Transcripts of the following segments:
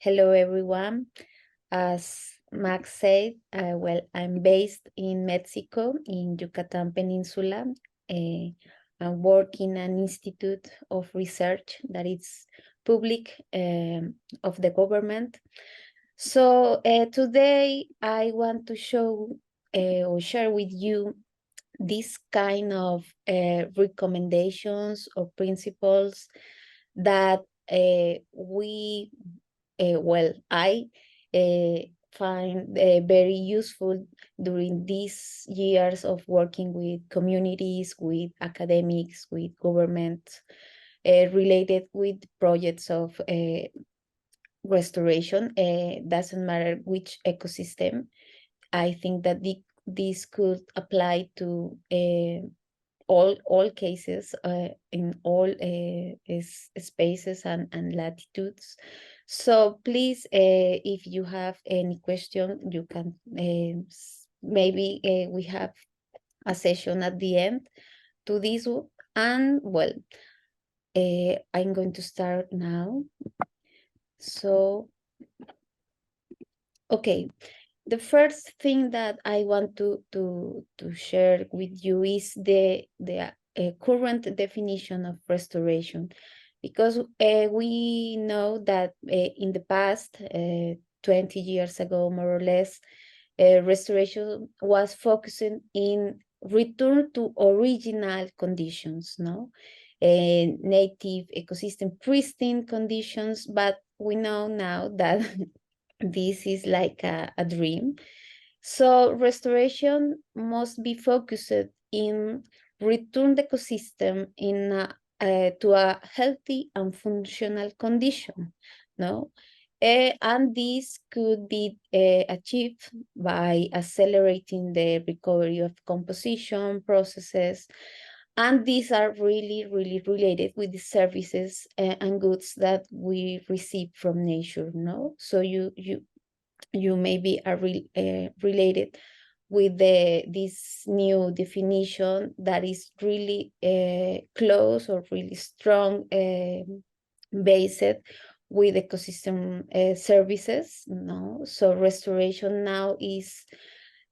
Hello, everyone. As Max said, I'm based in Mexico, in Yucatan Peninsula. I work in an institute of research that is public of the government. So today I want to show or share with you this kind of recommendations or principles that I find very useful during these years of working with communities, with academics, with government, related with projects of restoration. Doesn't matter which ecosystem. I think that this could apply to all cases in all spaces and latitudes. So please, if you have any question, you can maybe we have a session at the end to this. And well, I'm going to start now. So, okay. The first thing that I want to share with you is the current definition of restoration, because we know that in the past, 20 years ago, more or less, restoration was focusing in return to original conditions, no? Native ecosystem, pristine conditions, but we know now that this is like a dream. So restoration must be focused in return the ecosystem to a healthy and functional condition, no? And this could be achieved by accelerating the recovery of composition processes. And these are really, really related with the services and goods that we receive from nature, no? So you maybe are related with this new definition that is really close or really strong, based with ecosystem services, no? So restoration now is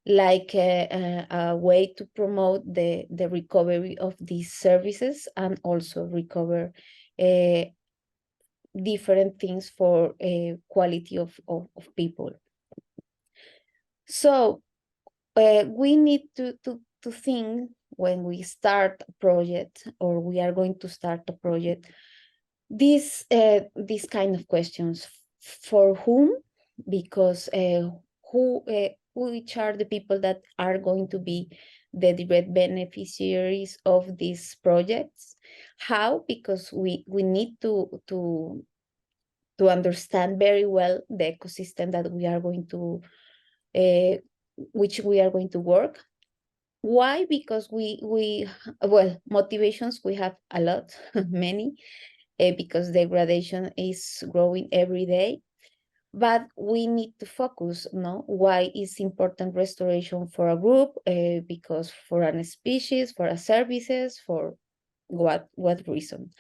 like a way to promote the recovery of these services and also recover different things for quality of people. So we need to think when we start a project, or we are going to start a project, these kind of questions. For whom? Because which are the people that are going to be the direct beneficiaries of these projects? How? Because we need to understand very well the ecosystem that we are going to which we are going to work. Why? Because well, motivations we have a lot, many, because degradation is growing every day. But we need to focus, no? Why is important restoration for a group? Because for a species, for a services, for what reason?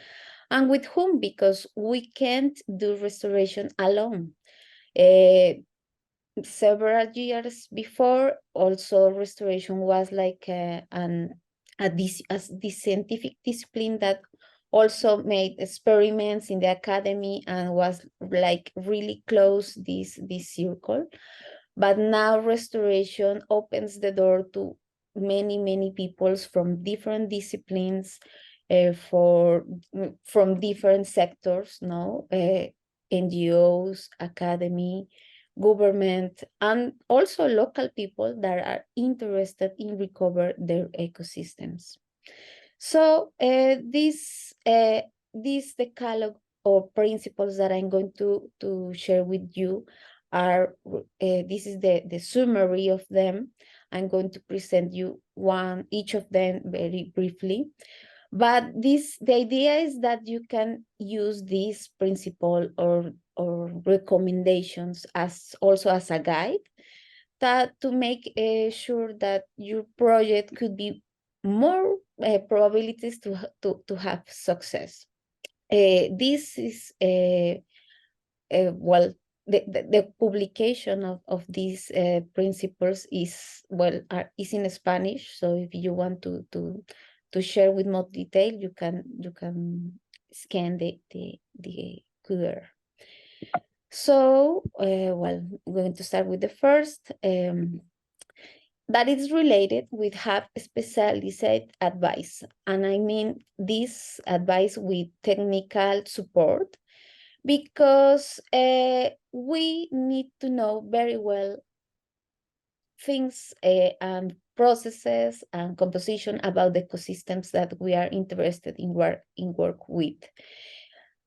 And with whom? Because we can't do restoration alone. Several years before, also restoration was like a scientific discipline that also made experiments in the academy and was like really close this circle. But now restoration opens the door to many peoples from different disciplines, from different sectors, no? NGOs, academy, government, and also local people that are interested in recover their ecosystems. So this decalogue or principles that I'm going to share with you are, this is the summary of them. I'm going to present you each of them very briefly. But the idea is that you can use this principle or recommendations also as a guide to make sure that your project could be more probabilities to have success. This is well, the publication of these principles is, well, is in Spanish. So if you want to share with more detail, you can scan the QR. So, well, I'm going to start with the first. That is related with have specialized advice. And I mean this advice with technical support, because we need to know very well things and processes and composition about the ecosystems that we are interested in work with.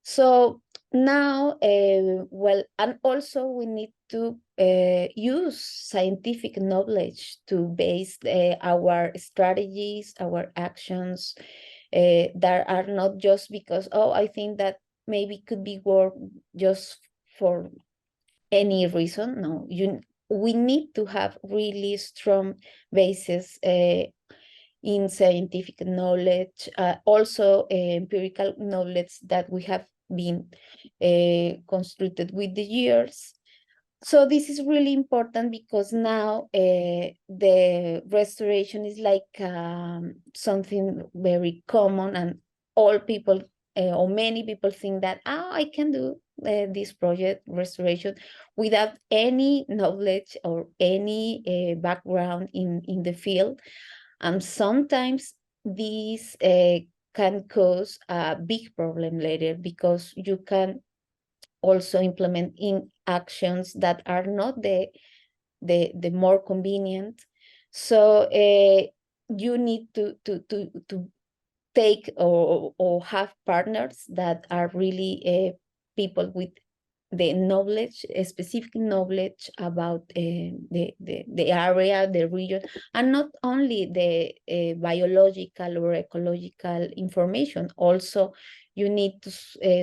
So now, well, and also we need to use scientific knowledge to base our strategies, our actions, that are not just because, oh, I think that maybe could be work just for any reason. No, we need to have really strong basis in scientific knowledge, also empirical knowledge that we have been constructed with the years. So this is really important, because now the restoration is like something very common, and all people or many people think that, oh, I can do this project restoration without any knowledge or any background in the field. And sometimes these can cause a big problem later, because you can also implement in actions that are not the more convenient. So you need to take or have partners that are really people with the knowledge, specific knowledge about the area, the region, and not only the biological or ecological information. Also, you need to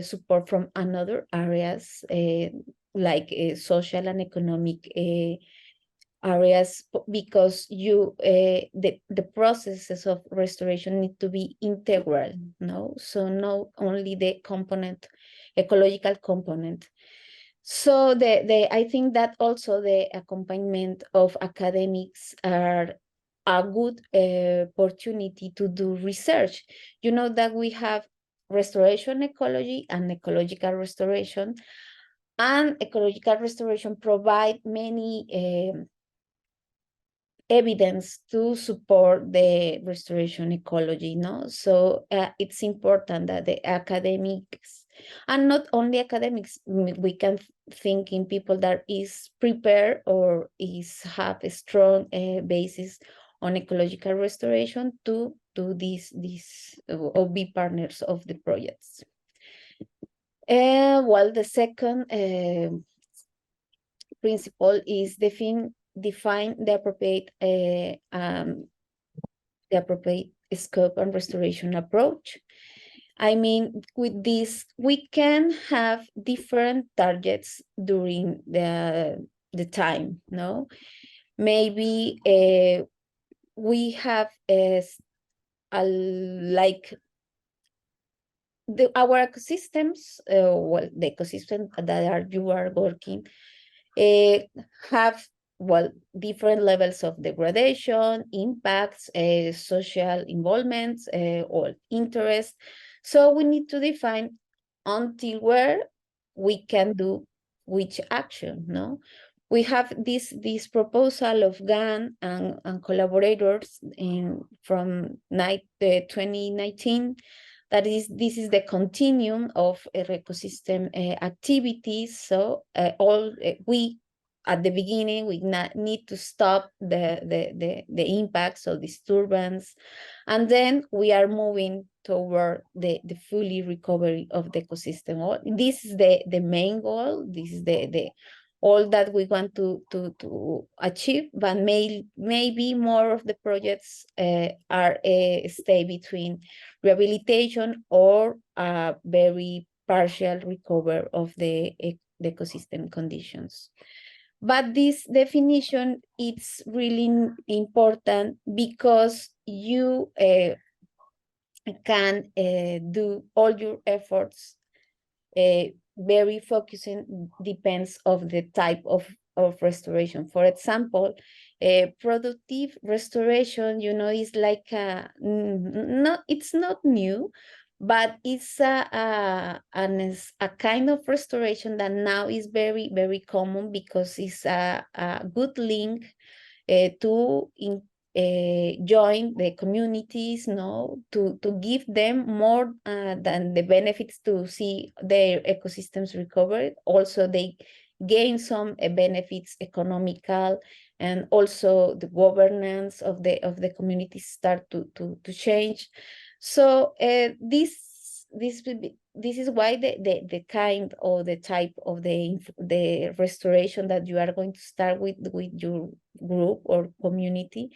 support from another areas, like social and economic areas, because the processes of restoration need to be integral, no? So not only the component, ecological component. So I think that also the accompaniment of academics are a good opportunity to do research. You know that we have restoration ecology and ecological restoration, and ecological restoration provide many evidence to support the restoration ecology, no? So it's important that the academics, and not only academics, we can think in people that is prepared or have a strong basis on ecological restoration to do this or be partners of the projects. Well, the second principle is define the appropriate scope and restoration approach. I mean, with this, we can have different targets during the time, no? Maybe we have like our ecosystems, well, the ecosystem that you are working have, well, different levels of degradation, impacts, social involvements, or interest. So we need to define until where we can do which action, no? We have this proposal of GAN and collaborators from 2019, that is, this is the continuum of ecosystem activities. So we at the beginning, we need to stop the impacts of disturbance, and then we are moving toward the fully recovery of the ecosystem. This is the main goal. This is the all that we want to achieve, but maybe more of the projects are stay between rehabilitation or a very partial recovery of the ecosystem conditions. But this definition is really important, because you can do all your efforts very focusing depends of the type of restoration. For example, productive restoration, you know, is like it's not new, but it's a kind of restoration that now is very, very common because it's a good link to join the communities, no, to give them more than the benefits to see their ecosystems recovered. Also, they gain some benefits economical, and also the governance of the communities start to change. So this is why the kind or the type of the restoration that you are going to start with your group or community,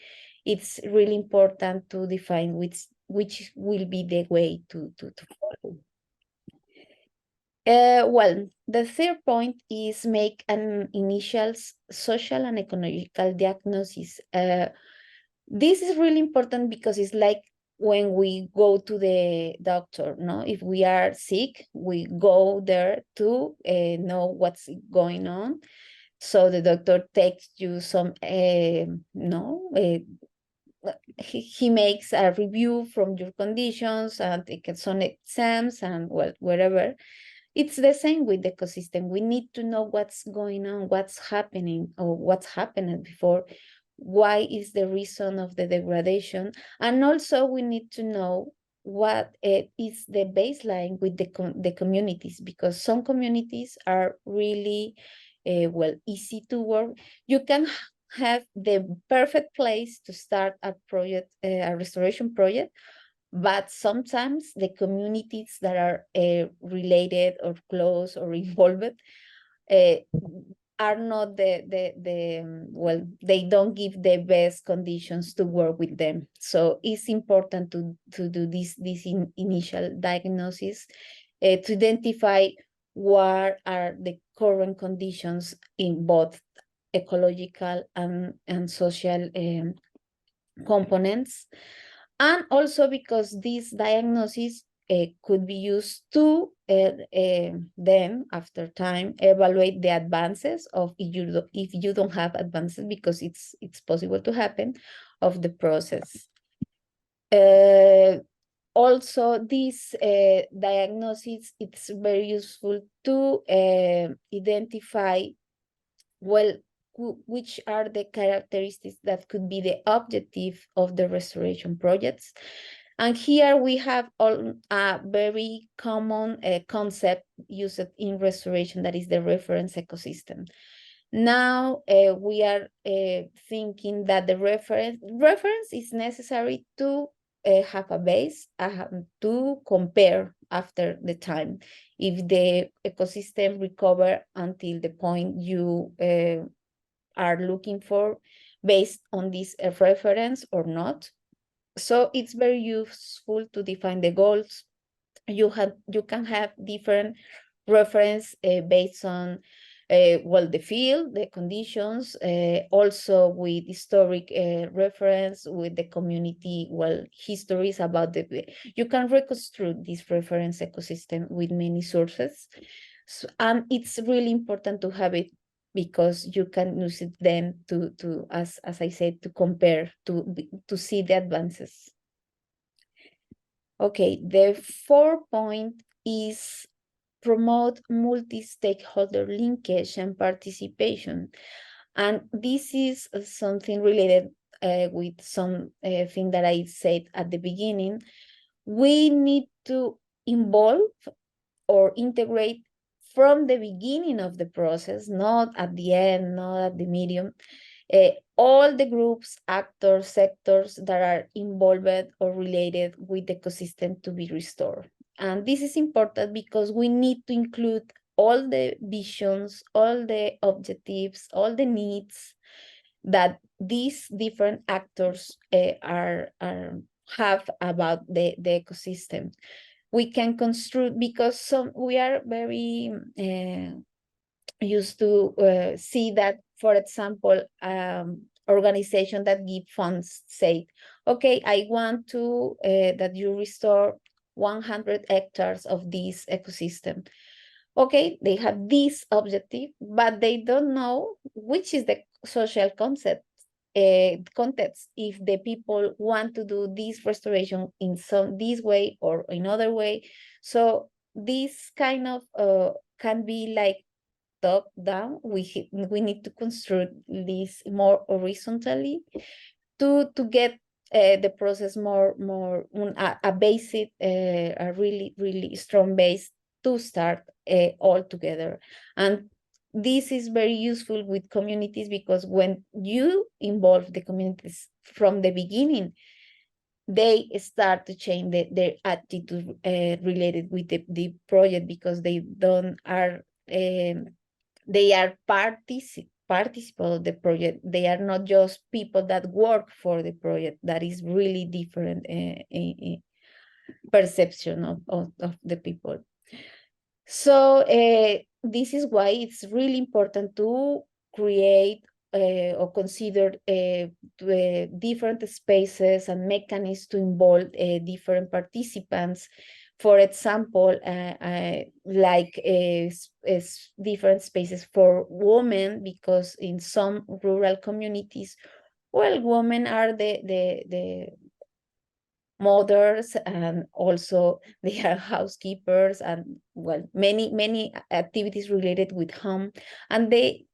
it's really important to define which will be the way to follow. Well, the third point is make an initial social and ecological diagnosis. This is really important because it's like when we go to the doctor, no? If we are sick, we go there to know what's going on. So the doctor takes you some, he makes a review from your conditions and takes some exams and well, whatever. It's the same with the ecosystem. We need to know what's going on, what's happening, or what's happened before, why is the reason of the degradation. And also we need to know what is the baseline with the communities, because some communities are really, well, easy to work. You can have the perfect place to start a project, a restoration project, but sometimes the communities that are related or close or involved uh, are not well, they don't give the best conditions to work with them. So it's important to do this initial diagnosis to identify what are the current conditions in both ecological and social components. And also because this diagnosis could be used to then, after time, evaluate the advances of if you don't have advances, because it's possible to happen, of the process. Also, this diagnosis, it's very useful to identify, well, which are the characteristics that could be the objective of the restoration projects. And here we have a very common concept used in restoration, that is the reference ecosystem. Now we are thinking that the reference is necessary to have a base to compare after the time, if the ecosystem recover until the point you are looking for, based on this reference or not. So it's very useful to define the goals. You can have different reference based on well, the field, the conditions, also with historic reference, with the community, well, histories about you can reconstruct this reference ecosystem with many sources. So, and it's really important to have it, because you can use it then to as I said, to compare, to see the advances. Okay, the fourth point is promote multi-stakeholder linkage and participation. And this is something related with some thing that I said at the beginning. We need to involve or integrate from the beginning of the process, not at the end, not at the medium, all the groups, actors, sectors that are involved or related with the ecosystem to be restored. And this is important because we need to include all the visions, all the objectives, all the needs that these different actors have about the ecosystem. We can construct, because we are very used to see that, for example, organization that give funds say, okay, I want to that you restore 100 hectares of this ecosystem. okay, they have this objective, but they don't know which is the social concept context, if the people want to do this restoration in this way or another way. So this kind of can be like top down. We need to construct this more horizontally to get the process more a basic, a really strong base to start all together. And this is very useful with communities, because when you involve the communities from the beginning, they start to change their attitude related with the project, because they don't are they are participants of the project. They are not just people that work for the project. That is really different perception of the people. So this is why it's really important to create or consider different spaces and mechanisms to involve different participants. For example, like different spaces for women, because in some rural communities, well, women are the mothers, and also they are housekeepers, and well, many activities related with home, and they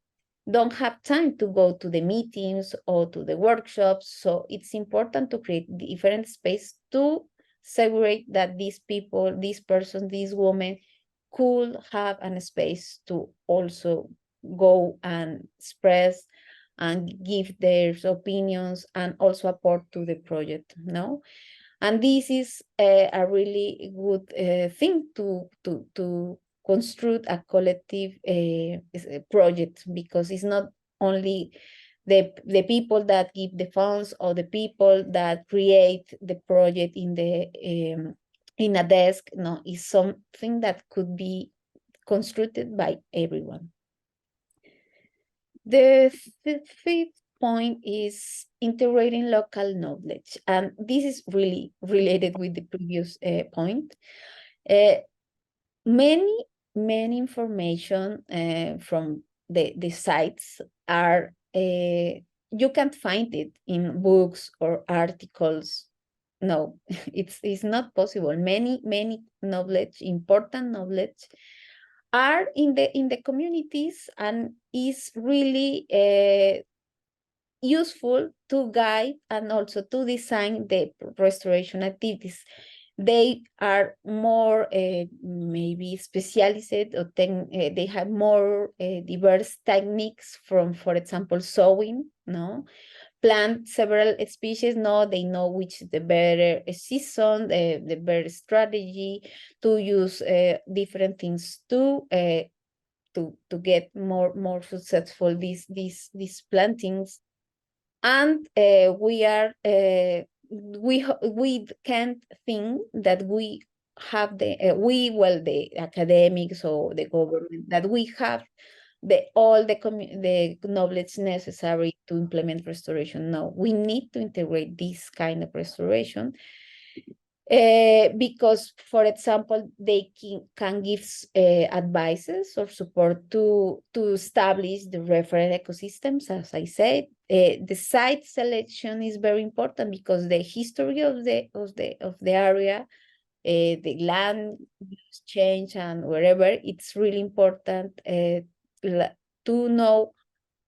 don't have time to go to the meetings or to the workshops. So it's important to create different space to segregate that these people, these persons, these women could have a space to also go and express and give their opinions and also support to the project, no? And this is a really good thing to construct a collective project, because it's not only the people that give the funds or the people that create the project in a desk. No, it's something that could be constructed by everyone. The fifth point is integrating local knowledge, and this is really related with the previous point. Many information from the sites are you can't find it in books or articles. No, it's not possible. Many knowledge, important knowledge, are in the communities, and is really useful to guide and also to design the restoration activities. They are more maybe specialized, or they have more diverse techniques from, for example, sowing, no? Plant several species, no? They know which is the better season, the better strategy to use different things to get more successful these plantings. And we can't think that we have the academics or the government, that we have all the knowledge necessary to implement restoration. No, we need to integrate this kind of restoration. Because, for example, they can give advices or support to establish the referent ecosystems, as I said. The site selection is very important, because the history of the area, the land use change, and wherever, it's really important to know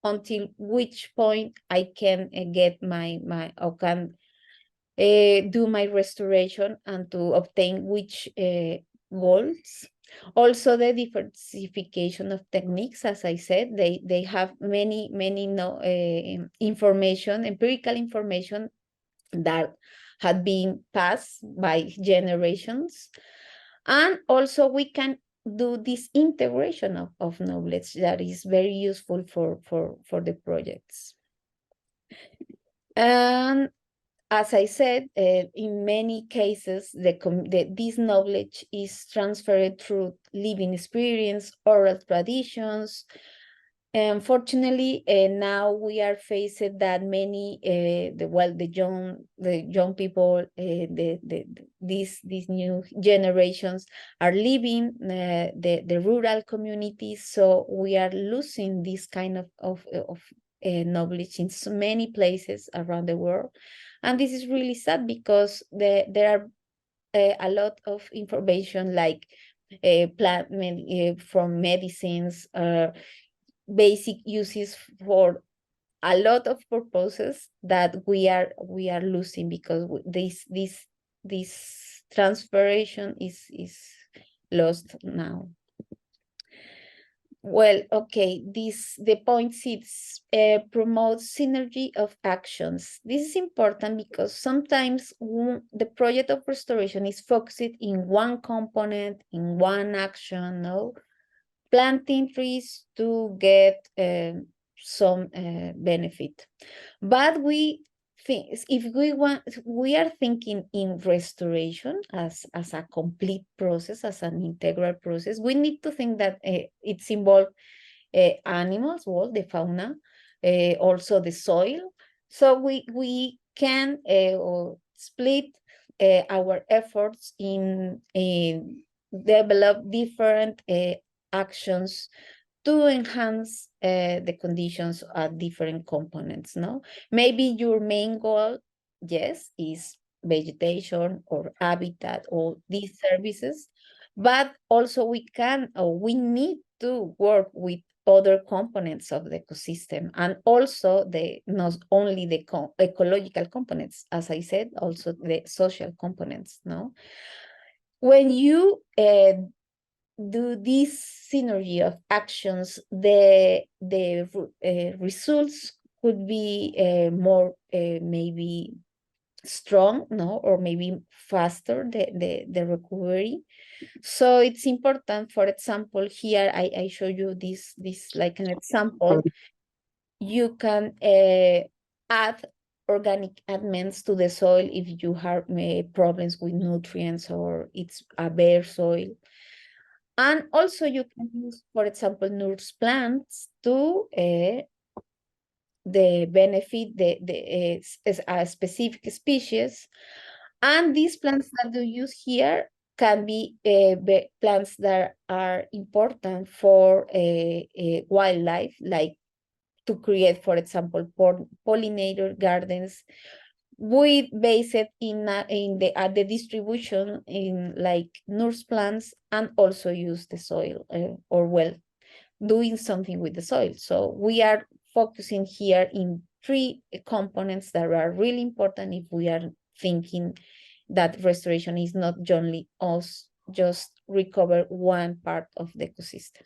until which point I can get or can do my restoration, and to obtain which goals. Also, the diversification of techniques, as I said, they have many information, empirical information, that had been passed by generations. And also we can do this integration of knowledge that is very useful for the projects. And as I said, in many cases, this knowledge is transferred through living experience, oral traditions, Unfortunately, now we are faced that many the young people, these new generations are leaving the rural communities, so we are losing this kind of knowledge in so many places around the world, and this is really sad because there are a lot of information like from medicines, basic uses for a lot of purposes that we are losing because this transformation is lost now. Well, okay, the point six promotes synergy of actions. This is important because sometimes the project of restoration is focused in one component, in one action, no? Planting trees to get some benefit. But we think if we are thinking in restoration as a complete process, as an integral process, we need to think that it's involved animals, well, the fauna, also the soil. So we can split our efforts in develop different actions to enhance the conditions at different components, no? Maybe your main goal, yes, is vegetation or habitat or these services, but also we can or we need to work with other components of the ecosystem, and also not only the ecological components, as I said, also the social components, no? When you do this synergy of actions, the results could be more maybe strong, no, or maybe faster the recovery. So it's important. For example, here I show you this like an example. You can add organic amendments to the soil if you have problems with nutrients or it's a bare soil. And also you can use, for example, nurse plants to the benefit a specific species. And these plants that you use here can be plants that are important for wildlife, like to create, for example, pollinator gardens with based in the distribution in like nurse plants, and also use the soil or well doing something with the soil. So we are focusing here in three components that are really important if we are thinking that restoration is not only us just recover one part of the ecosystem.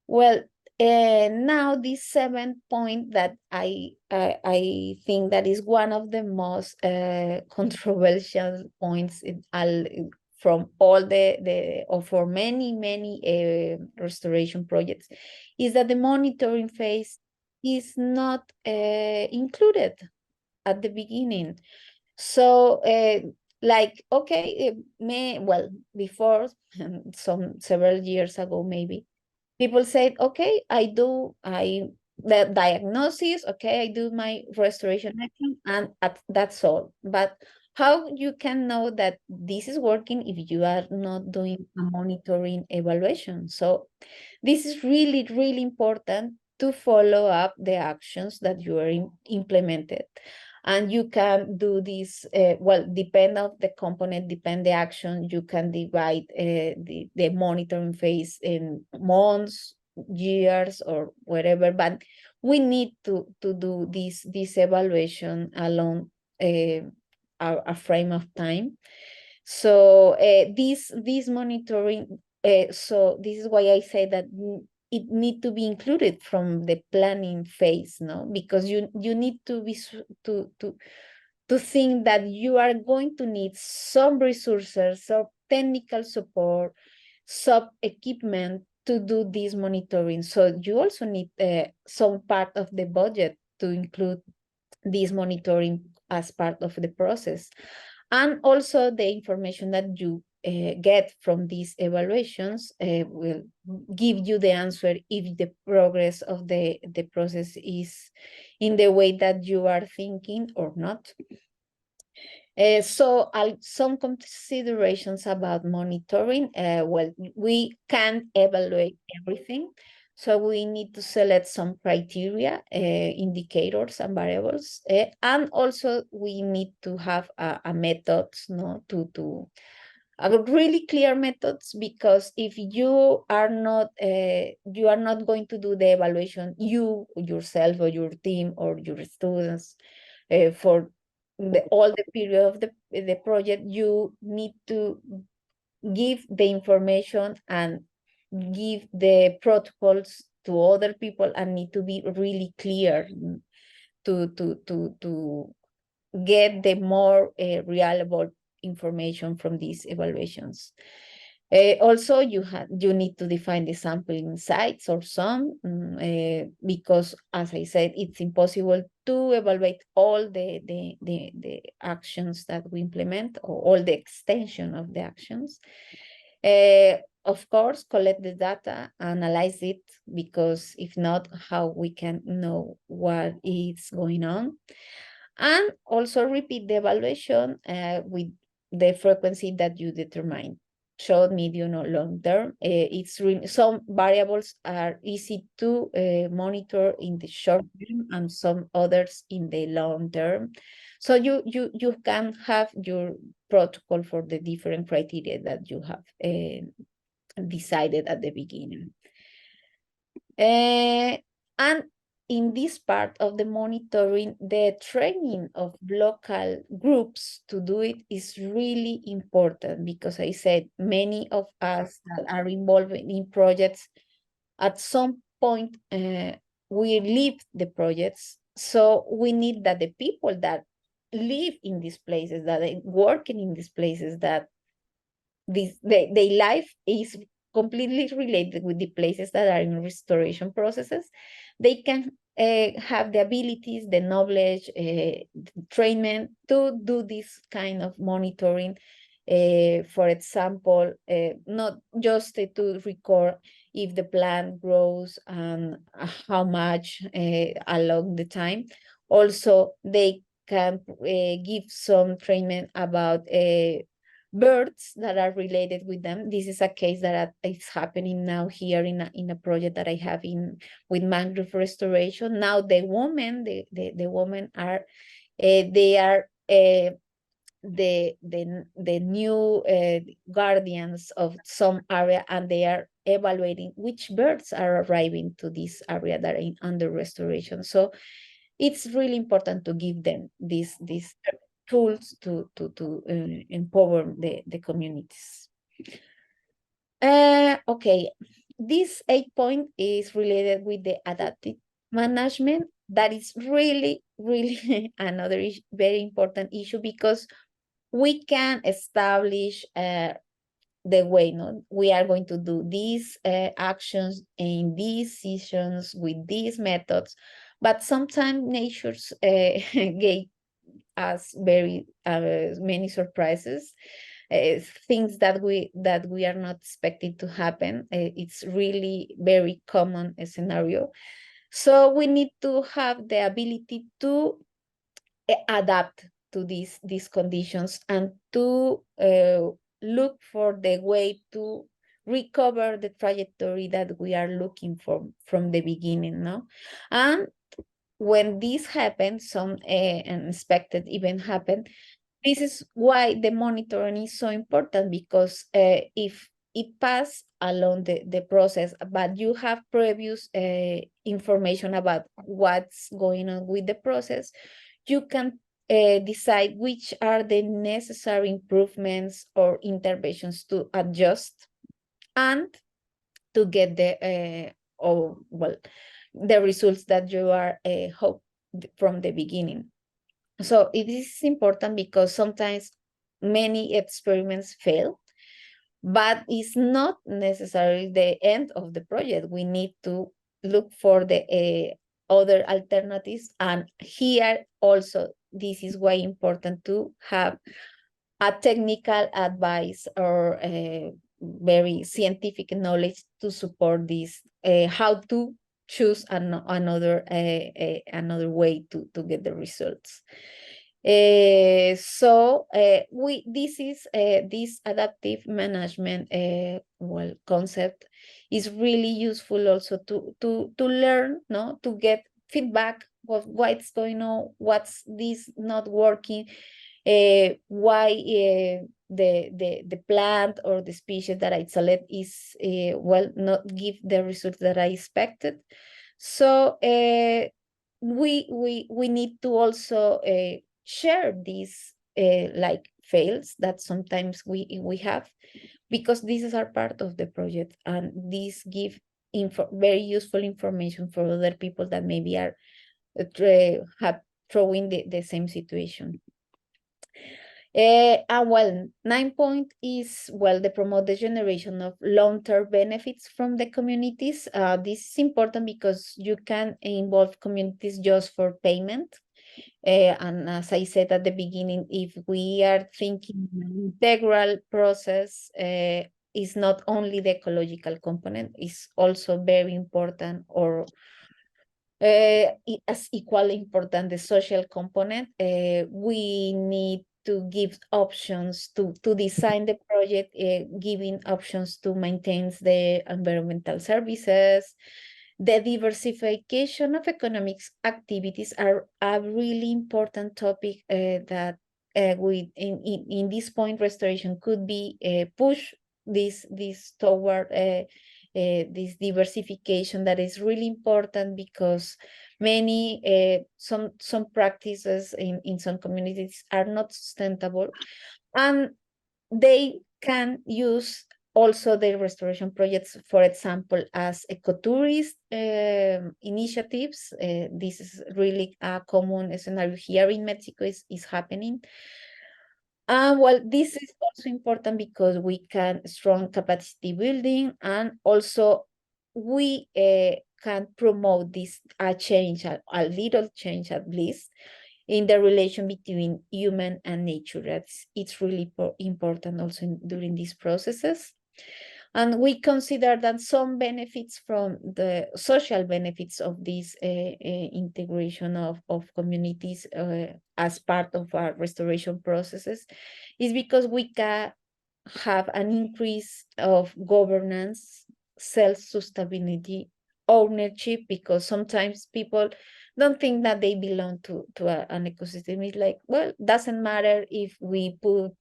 Well, now this 7th point that I think that is one of the most controversial points from all or for many restoration projects, is that the monitoring phase is not included at the beginning. So like, okay, well, before several years ago, maybe, people said, okay, the diagnosis, okay, I do my restoration action, and that's all. But how you can know that this is working if you are not doing a monitoring evaluation? So this is really, really important to follow up the actions that you are implemented. And you can do this, well, depend of the component, depend the action, you can divide the monitoring phase in months, years, or whatever, but we need to do this evaluation along a frame of time. So this monitoring, so this is why I say that it need to be included from the planning phase, no? Because you need to be to think that you are going to need some resources, some technical support, some equipment to do this monitoring. So you also need some part of the budget to include this monitoring as part of the process. And also the information that you get from these evaluations will give you the answer if the progress of the process is in the way that you are thinking or not. So some considerations about monitoring. Well, we can't evaluate everything. So we need to select some criteria, indicators and variables. And also we need to have a method, no, to really clear methods, because if you are not going to do the evaluation yourself or your team or your students for all the period of the project, you need to give the information and give the protocols to other people, and need to be really clear to get the more reliable information from these evaluations. Also, you need to define the sampling sites or some, because, as I said, it's impossible to evaluate all the actions that we implement, or all the extension of the actions. Of course, collect the data, analyze it, because if not, how we can know what is going on. And also repeat the evaluation with the frequency that you determine, short, medium, or long term. Some variables are easy to monitor in the short term, and some others in the long term. So you can have your protocol for the different criteria that you have decided at the beginning. And in this part of the monitoring, the training of local groups to do it is really important, because I said many of us that are involved in projects, at some point we leave the projects. So we need that the people that live in these places, that are working in these places, that their life is completely related with the places that are in restoration processes, they can have the abilities, the knowledge, the training to do this kind of monitoring. For example, not just to record if the plant grows and how much along the time. Also, they can give some training about birds that are related with them. This is a case that is happening now here in a project that I have with mangrove restoration. Now the women are they are the new guardians of some area, and they are evaluating which birds are arriving to this area that are under restoration. So it's really important to give them these tools to empower the communities. Okay, this 8th point is related with the adaptive management. That is really another very important issue, because we can establish the way, no, we are going to do these actions in these seasons with these methods, but sometimes nature's gave us very many surprises, things that we are not expecting to happen. It's really very common scenario. So we need to have the ability to adapt to these conditions, and to look for the way to recover the trajectory that we are looking for from the beginning, no? And when this happens, some unexpected event happen, this is why the monitoring is so important, because if it passes along the process, but you have previous information about what's going on with the process, you can decide which are the necessary improvements or interventions to adjust, and to get the results that you are hope from the beginning. So it is important, because sometimes many experiments fail, but it's not necessarily the end of the project. We need to look for the other alternatives. And here also, this is why important to have a technical advice or very scientific knowledge to support this, how to choose another way to get the results. So this adaptive management concept is really useful also to learn, no, to get feedback of what's going on, what's this not working, why the plant or the species that I select is not give the results that I expected. So we need to also share these like fails that sometimes we have, because these are part of the project, and these give very useful information for other people that maybe are have throwing the same situation. And well, 9 point is, well, the promote the generation of long-term benefits from the communities. This is important because you can involve communities just for payment. And as I said at the beginning, if we are thinking integral process, is not only the ecological component, is also very important, or as equally important, the social component. We need to give options to design the project, giving options to maintain the environmental services. The diversification of economic activities are a really important topic that in this point restoration could be push this toward this diversification that is really important, because many some practices in some communities are not sustainable, and they can use also the restoration projects, for example, as ecotourist initiatives. This is really a common scenario here in Mexico, is happening. Well, this is also important because we can strong capacity building, and also we can promote this change, a little change at least, in the relation between human and nature. It's really important also during these processes. And we consider that some benefits from the social benefits of this integration of communities as part of our restoration processes is because we can have an increase of governance, self-sustainability, ownership, because sometimes people don't think that they belong to an ecosystem. It's like, well, doesn't matter if we put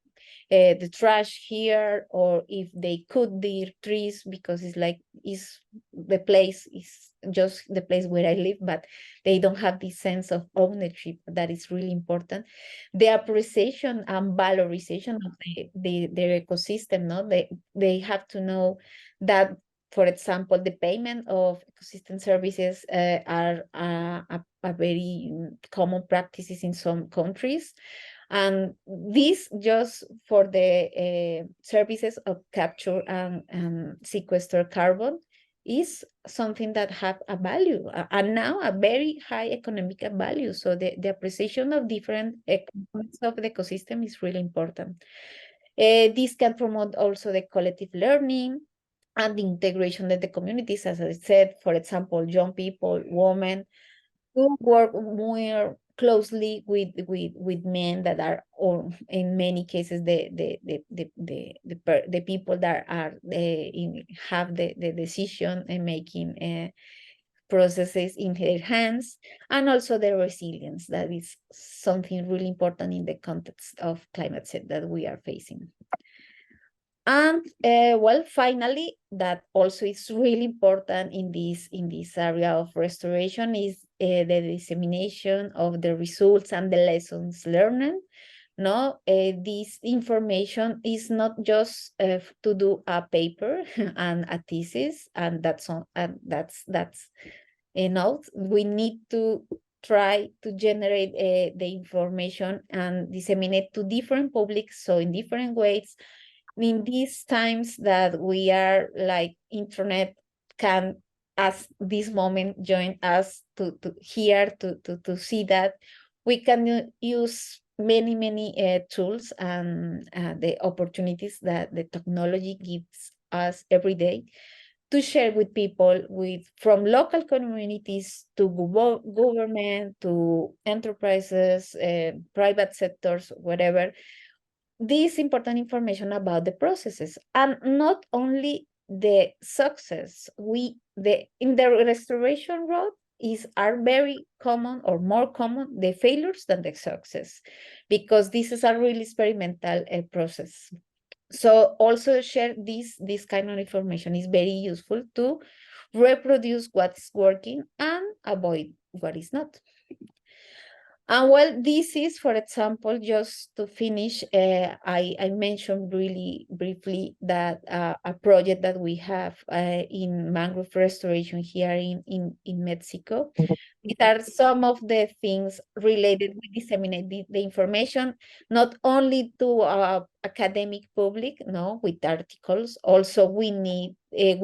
the trash here, or if they cut their trees, because it's like, the place is just the place where I live, but they don't have this sense of ownership that is really important. The appreciation and valorization of their ecosystem, no, they have to know that, for example, the payment of ecosystem services are a very common practices in some countries. And this just for the services of capture and sequester carbon is something that have a value, and now a very high economic value. So the appreciation of different components of the ecosystem is really important. This can promote also the collective learning and the integration of the communities, as I said, for example, young people, women, who work more closely with men that are, or in many cases, the people that are have the decision and making processes in their hands, and also the resilience. That is something really important in the context of climate change that we are facing. And well, finally, that also is really important in this area of restoration is the dissemination of the results and the lessons learned. No, this information is not just to do a paper and a thesis, and that's enough. We need to try to generate the information and disseminate to different publics, so in different ways. In these times that we are like internet can, as this moment, join us to here to see that we can use many tools and the opportunities that the technology gives us every day to share with people from local communities to government to enterprises, private sectors, whatever, this important information about the processes, and not only the success. In the restoration road are very common or more common the failures than the success, because this is a really experimental process. So also share this kind of information is very useful to reproduce what's working and avoid what is not. And well, this is, for example, just to finish, I mentioned really briefly that a project that we have in mangrove restoration here in Mexico. These are some of the things related. We disseminate the information, not only to academic public, no, with articles. Also, we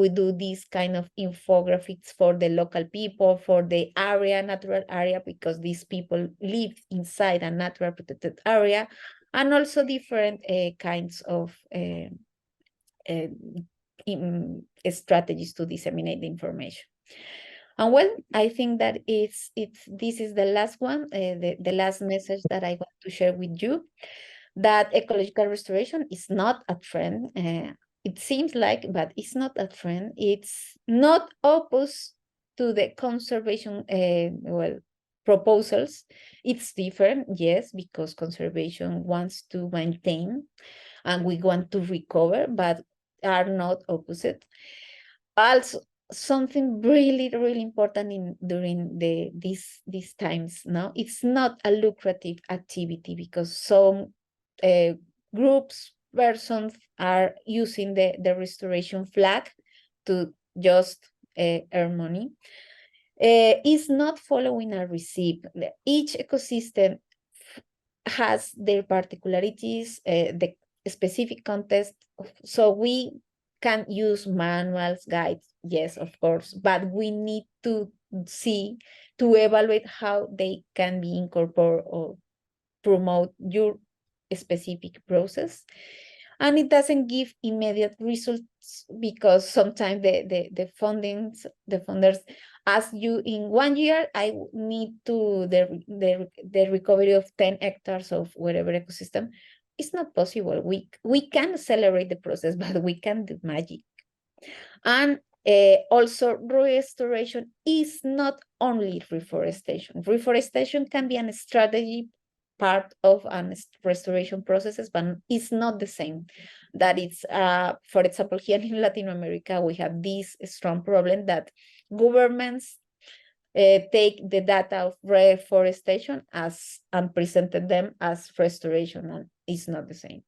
do this kind of infographics for the local people, for the natural area, because these people live inside a natural protected area, and also different kinds of strategies to disseminate the information. And well, I think that this is the last one, the last message that I want to share with you, that ecological restoration is not a trend. It seems like, but it's not a trend. It's not opposed to the conservation proposals. It's different, yes, because conservation wants to maintain and we want to recover, but are not opposite. Also, something really important during these times now, it's not a lucrative activity, because some groups, persons are using the restoration flag to just earn money. It's not following a recipe. Each ecosystem has their particularities, the specific context, so we can use manuals, guides, yes, of course, but we need to evaluate how they can be incorporated or promote your specific process. And it doesn't give immediate results, because sometimes the funders ask you, in 1 year, I need to the recovery of 10 hectares of whatever ecosystem. It's not possible. We can accelerate the process, but we can't do magic. And also, restoration is not only reforestation. Reforestation can be a strategy part of restoration processes, but it's not the same. That it's, for example, here in Latin America, we have this strong problem that governments take the data of reforestation and presented them as restoration, and it's not the same.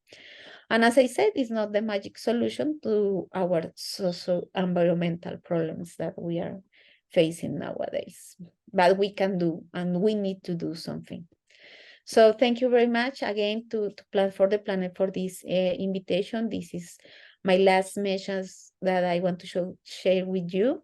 And as I said, it's not the magic solution to our socio-environmental problems that we are facing nowadays. But we can do, and we need to do something. So thank you very much again to Plan for the Planet for this invitation. This is my last message that I want to share with you.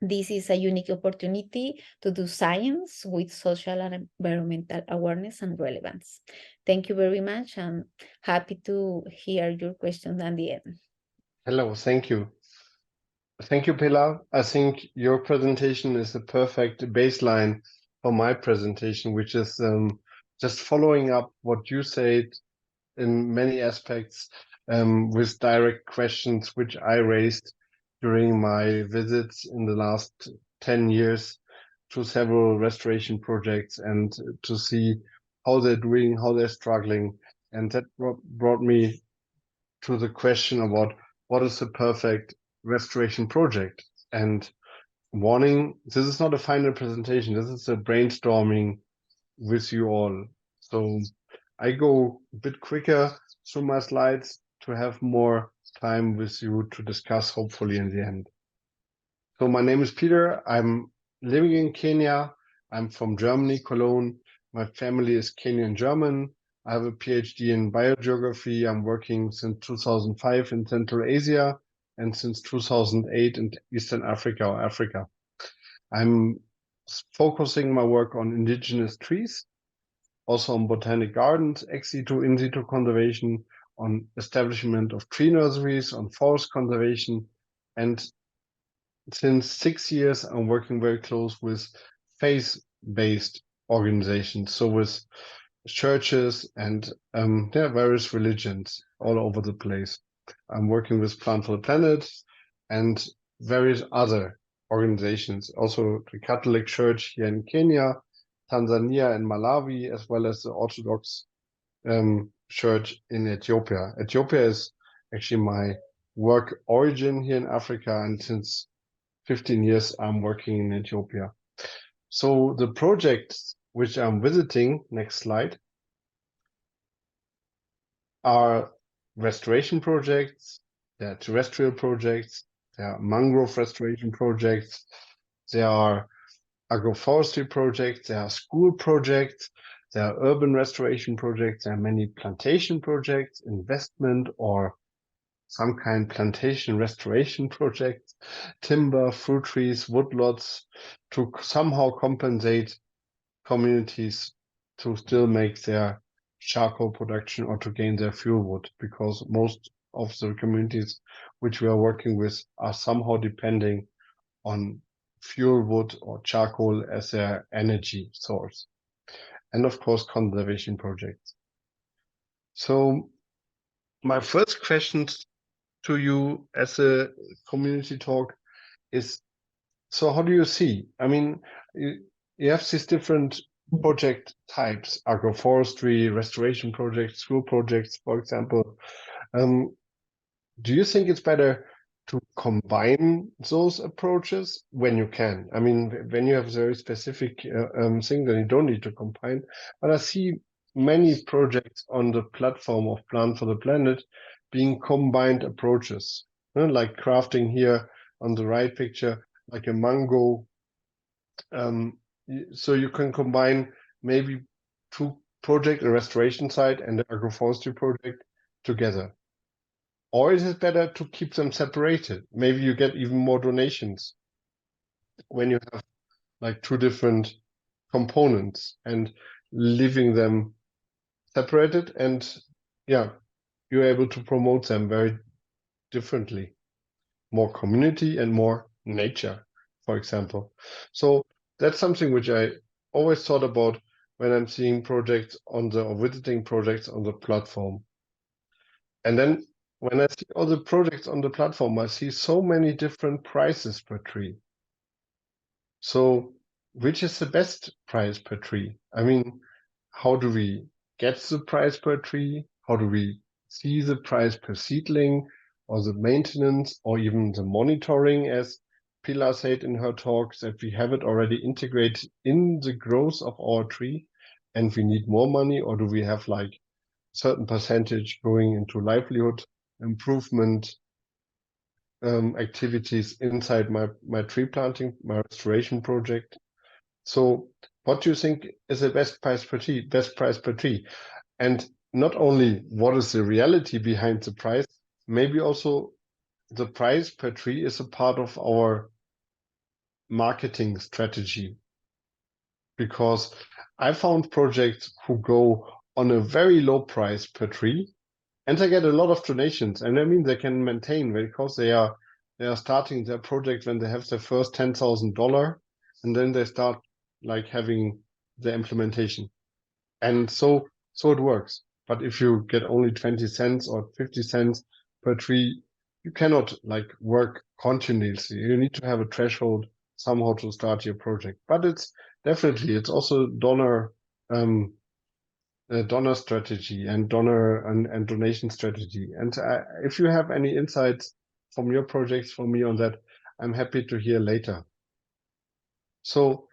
This is a unique opportunity to do science with social and environmental awareness and relevance. Thank you very much, and happy to hear your questions at the end. Hello, thank you. Thank you, Pilar. I think your presentation is a perfect baseline for my presentation, which is just following up what you said in many aspects with direct questions which I raised during my visits in the last 10 years to several restoration projects, and to see how they're doing, how they're struggling. And that brought me to the question about what is the perfect restoration project. And warning, this is not a final presentation. This is a brainstorming with you all. So I go a bit quicker through my slides to have more time with you to discuss, hopefully, in the end. So my name is Peter. I'm living in Kenya. I'm from Germany, Cologne. My family is Kenyan German. I have a PhD in biogeography. I'm working since 2005 in Central Asia and since 2008 in Eastern Africa or Africa. I'm focusing my work on indigenous trees, also on botanic gardens, ex situ, in situ conservation, on establishment of tree nurseries, on forest conservation. And since 6 years, I'm working very close with faith-based organizations. So with churches and various religions all over the place. I'm working with Plant for the Planet and various other organizations, also the Catholic Church here in Kenya, Tanzania and Malawi, as well as the Orthodox Church in Ethiopia. Ethiopia is actually my work origin here in Africa, and since 15 years I'm working in Ethiopia. So the projects which I'm visiting, next slide, are restoration projects, there are terrestrial projects, there are mangrove restoration projects, there are agroforestry projects, there are school projects, there are urban restoration projects, there are many plantation projects, investment or some kind plantation restoration projects, timber, fruit trees, woodlots, to somehow compensate communities to still make their charcoal production or to gain their fuel wood, because most of the communities which we are working with are somehow depending on fuel wood or charcoal as their energy source. And of course, conservation projects. So my first question to you as a community talk is, so how do you see? I mean, you have these different project types, agroforestry, restoration projects, school projects, for example. Do you think it's better to combine those approaches when you can? I mean, when you have a very specific thing, then you don't need to combine. But I see many projects on the platform of Plant for the Planet being combined approaches, like crafting here on the right picture, like a mango. So you can combine maybe two projects, a restoration site and an agroforestry project together. Or is it better to keep them separated? Maybe you get even more donations when you have like two different components and leaving them separated, and yeah, you're able to promote them very differently. More community and more nature, for example. So that's something which I always thought about when I'm seeing projects or visiting projects on the platform. And then when I see all the projects on the platform, I see so many different prices per tree. So which is the best price per tree? I mean, how do we get the price per tree? How do we see the price per seedling, or the maintenance, or even the monitoring, as Pilar said in her talk, that we have it already integrated in the growth of our tree and we need more money? Or do we have like certain percentage going into livelihood improvement activities inside my tree planting, my restoration project? So what do you think is the best price per tree? And not only what is the reality behind the price, maybe also the price per tree is a part of our marketing strategy. Because I found projects who go on a very low price per tree, and they get a lot of donations. And I mean, they can maintain, because they are starting their project when they have their first $10,000, and then they start like having the implementation. And so it works. But if you get only 20 cents or 50 cents per tree, you cannot like work continuously. You need to have a threshold somehow to start your project. But it's also donor strategy and donor and donation strategy. And if you have any insights from your projects for me on that, I'm happy to hear later. So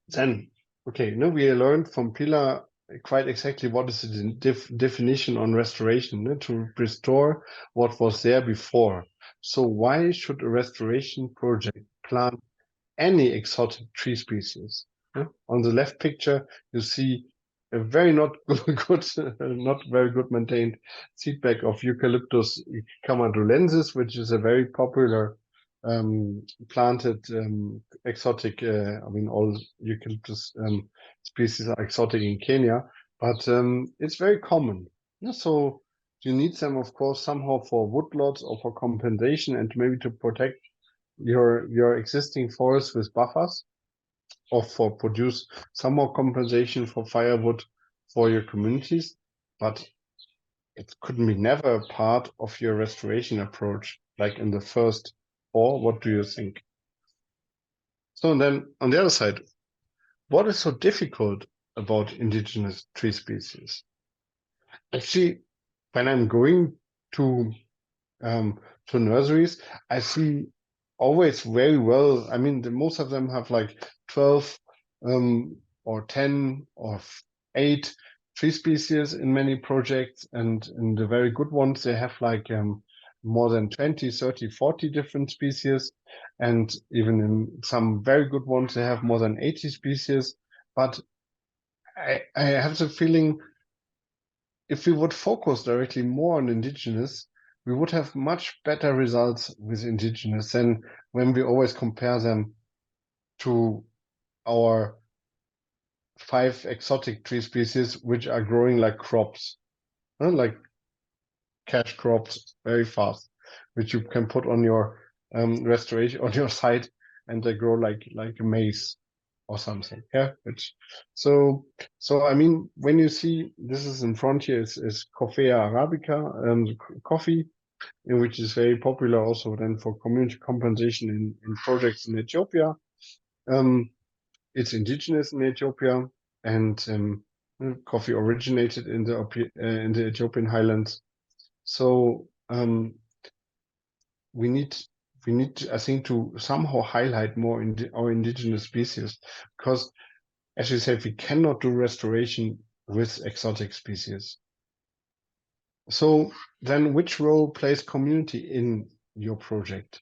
then, okay, we learned from Pilar quite exactly what is the definition on restoration, to restore what was there before. So why should a restoration project plant any exotic tree species? On the left picture, you see a very not very good maintained seed bag of Eucalyptus camaldulensis, which is a very popular planted exotic, all eucalyptus species are exotic in Kenya, but it's very common. Yeah, so you need them, of course, somehow for woodlots or for compensation and maybe to protect your existing forest with buffers, or for produce some more compensation for firewood for your communities. But it could be never a part of your restoration approach, like in the first, or what do you think? So then on the other side, what is so difficult about indigenous tree species? Actually, when I'm going to nurseries, I see always very well. I mean, most of them have like 12 or 10 or 8 tree species in many projects, and in the very good ones, they have like more than 20, 30, 40 different species, and even in some very good ones, they have more than 80 species. But I have the feeling if we would focus directly more on indigenous, we would have much better results with indigenous than when we always compare them to our 5 exotic tree species, which are growing like crops, like cash crops very fast, which you can put on your restoration on your site, and they grow like maize or something. Yeah, so I mean, when you see this is in front here is Coffea arabica, coffee, which is very popular also then for community compensation in projects in Ethiopia. It's indigenous in Ethiopia, and coffee originated in the Ethiopian highlands. So we need, I think, to somehow highlight more our indigenous species, because, as you said, we cannot do restoration with exotic species. So then, which role plays community in your project?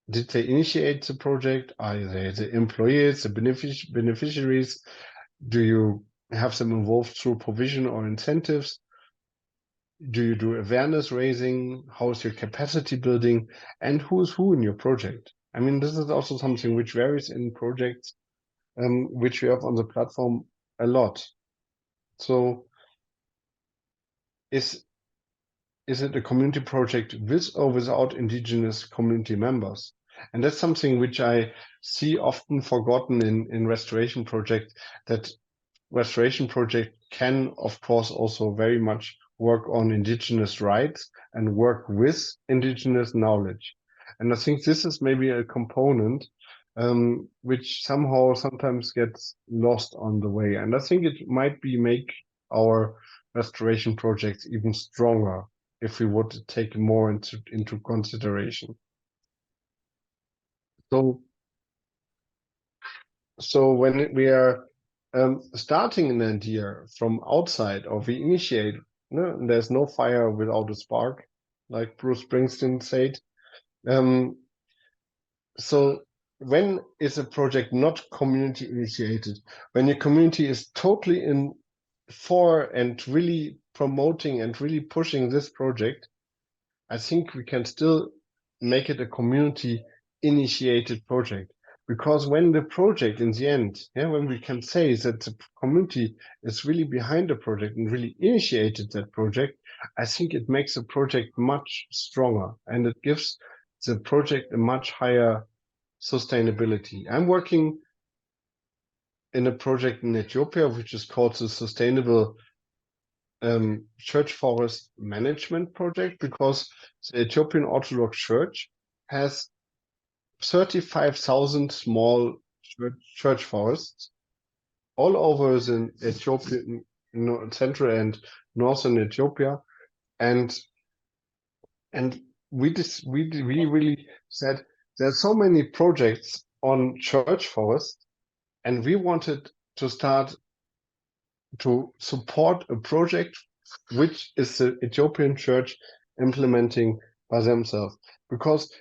Did they initiate the project? Are they the employees, the beneficiaries? Do you have them involved through provision or incentives? Do you do awareness raising? How's your capacity building? And who's who in your project? I mean, this is also something which varies in projects, which we have on the platform a lot. So is it a community project with or without indigenous community members? And that's something which I see often forgotten in restoration projects, that restoration project can, of course, also very much work on indigenous rights and work with indigenous knowledge. And I think this is maybe a component which somehow sometimes gets lost on the way. And I think it might make our restoration projects even stronger if we would take more into consideration. So when we are starting an idea from outside, or we initiate, there's no fire without a spark, like Bruce Springsteen said. So when is a project not community initiated? When your community is totally in for and really promoting and really pushing this project, I think we can still make it a community initiated project. Because when the project in the end, when we can say that the community is really behind the project and really initiated that project, I think it makes the project much stronger, and it gives the project a much higher sustainability. I'm working in a project in Ethiopia, which is called the Sustainable Church Forest Management Project, because the Ethiopian Orthodox Church has 35,000 small church forests all over the Ethiopian central and northern Ethiopia, and we really said there's so many projects on church forest, and we wanted to start to support a project which is the Ethiopian church implementing by themselves, because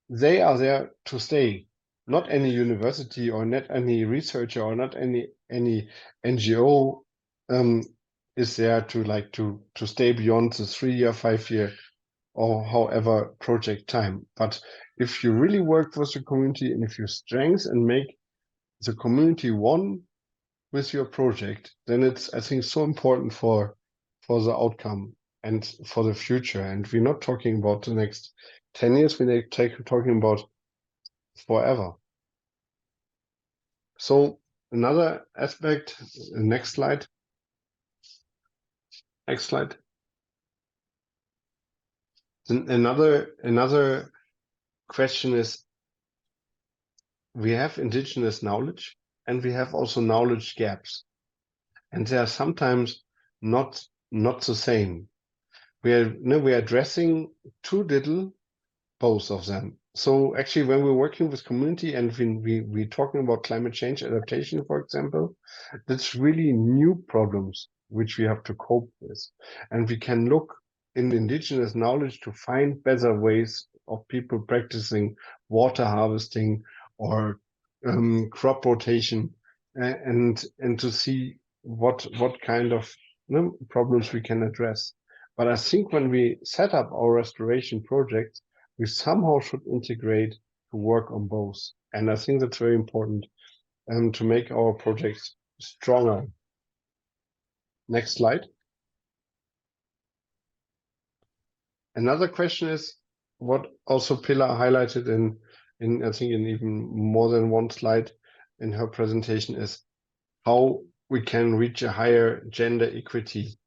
they are there to stay. Not any university or not any researcher or not any NGO is there to stay beyond the 3-year, 5-year, or however project time. But if you really work with the community and if you strengthen and make the community one with your project, then it's, I think, so important for the outcome and for the future. And we're not talking about the next 10 years, we're talking about forever. So another aspect, next slide. Next slide. Then another question is, we have indigenous knowledge and we have also knowledge gaps. And they are sometimes not the same. We are addressing too little both of them. So actually, when we're working with community and we're talking about climate change adaptation, for example, that's really new problems which we have to cope with. And we can look in indigenous knowledge to find better ways of people practicing water harvesting or crop rotation, and to see what kind of problems we can address. But I think when we set up our restoration projects, we somehow should integrate to work on both. And I think that's very important to make our projects stronger. Next slide. Another question is what also Pilar highlighted in I think in even more than one slide in her presentation is how we can reach a higher gender equity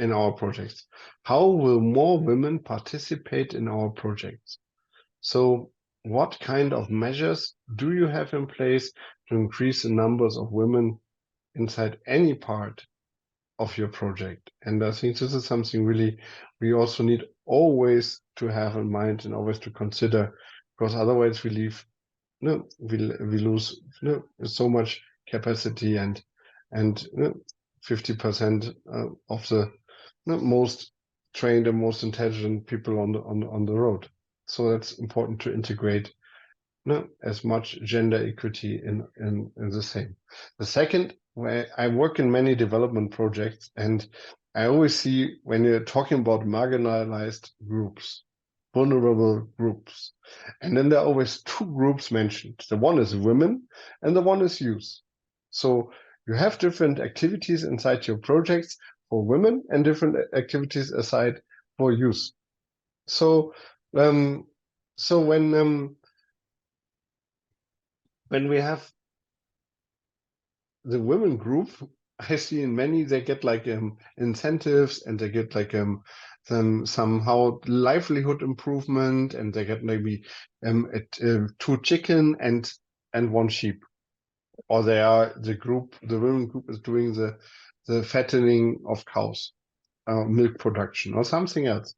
in our projects. How will more women participate in our projects? So what kind of measures do you have in place to increase the numbers of women inside any part of your project? And I think this is something really we also need always to have in mind and always to consider, because otherwise we lose so much capacity and 50% of the most trained and most intelligent people on the road. So that's important to integrate as much gender equity in the same. The second, where I work in many development projects, and I always see when you're talking about marginalized groups, vulnerable groups, and then there are always two groups mentioned. The one is women and the one is youth. So you have different activities inside your projects for women and different activities aside for youth. So when we have the women group, I see in many they get like incentives and they get like somehow livelihood improvement, and they get maybe 2 chicken and 1 sheep, or the women group is doing the fattening of cows, milk production or something else.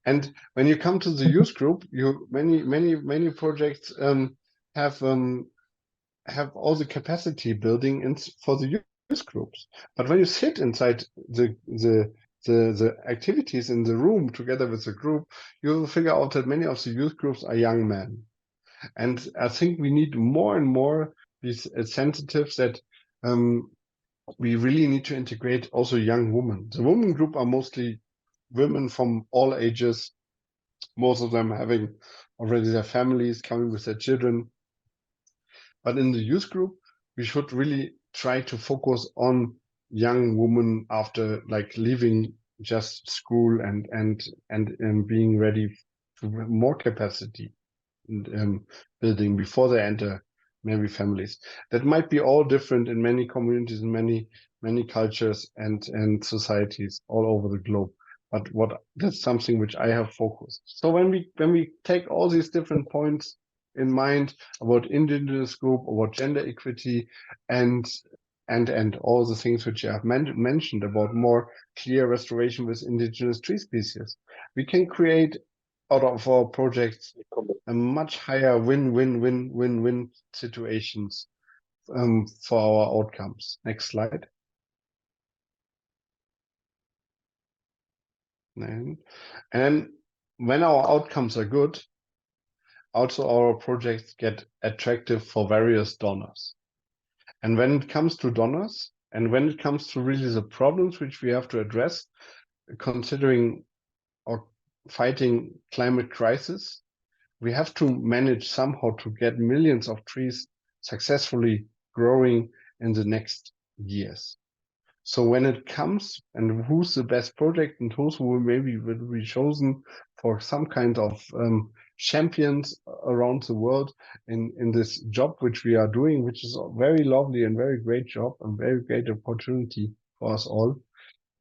And when you come to the youth group, many projects have all the capacity building for the youth groups. But when you sit inside the activities in the room together with the group, you'll figure out that many of the youth groups are young men. And I think we need more and more these incentives that we really need to integrate also young women. The women group are mostly women from all ages, most of them having already their families, coming with their children. But in the youth group, we should really try to focus on young women after like leaving just school and being ready to more capacity building before they enter maybe families. That might be all different in many communities, in many cultures and societies all over the globe. But that's something which I have focused. So when we take all these different points in mind about indigenous group, about gender equity, and all the things which I have mentioned about more clear restoration with indigenous tree species, we can create out of our projects a much higher win-win-win-win-win situations for our outcomes. Next slide. And then when our outcomes are good, also our projects get attractive for various donors. And when it comes to donors, and when it comes to really the problems which we have to address, considering or fighting climate crisis, we have to manage somehow to get millions of trees successfully growing in the next years. So when it comes and who's the best project and who's will maybe will be chosen for some kind of champions around the world in this job which we are doing, which is a very lovely and very great job and very great opportunity for us all,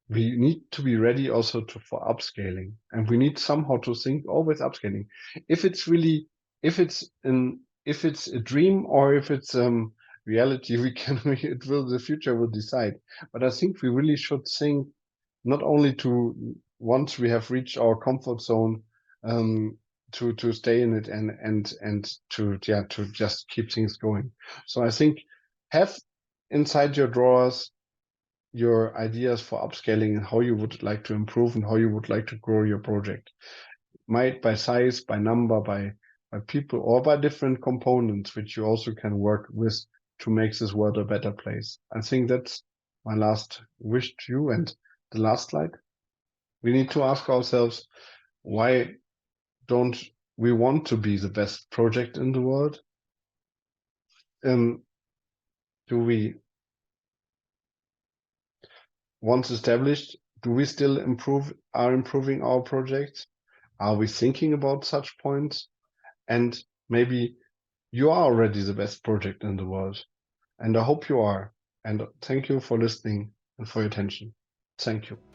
we need to be ready also for upscaling, and we need somehow to think always upscaling. If it's really, if it's a dream or if it's reality, the future will decide. But I think we really should think not only to once we have reached our comfort zone, to stay in it and to just keep things going. So I think have inside your drawers your ideas for upscaling and how you would like to improve and how you would like to grow your project. Might by size, by number, by people, or by different components, which you also can work with to make this world a better place. I think that's my last wish to you. And the last slide, we need to ask ourselves, why don't we want to be the best project in the world? Do we, once established, do we still are improving our projects? Are we thinking about such points? And maybe you are already the best project in the world. And I hope you are. And thank you for listening and for your attention. Thank you.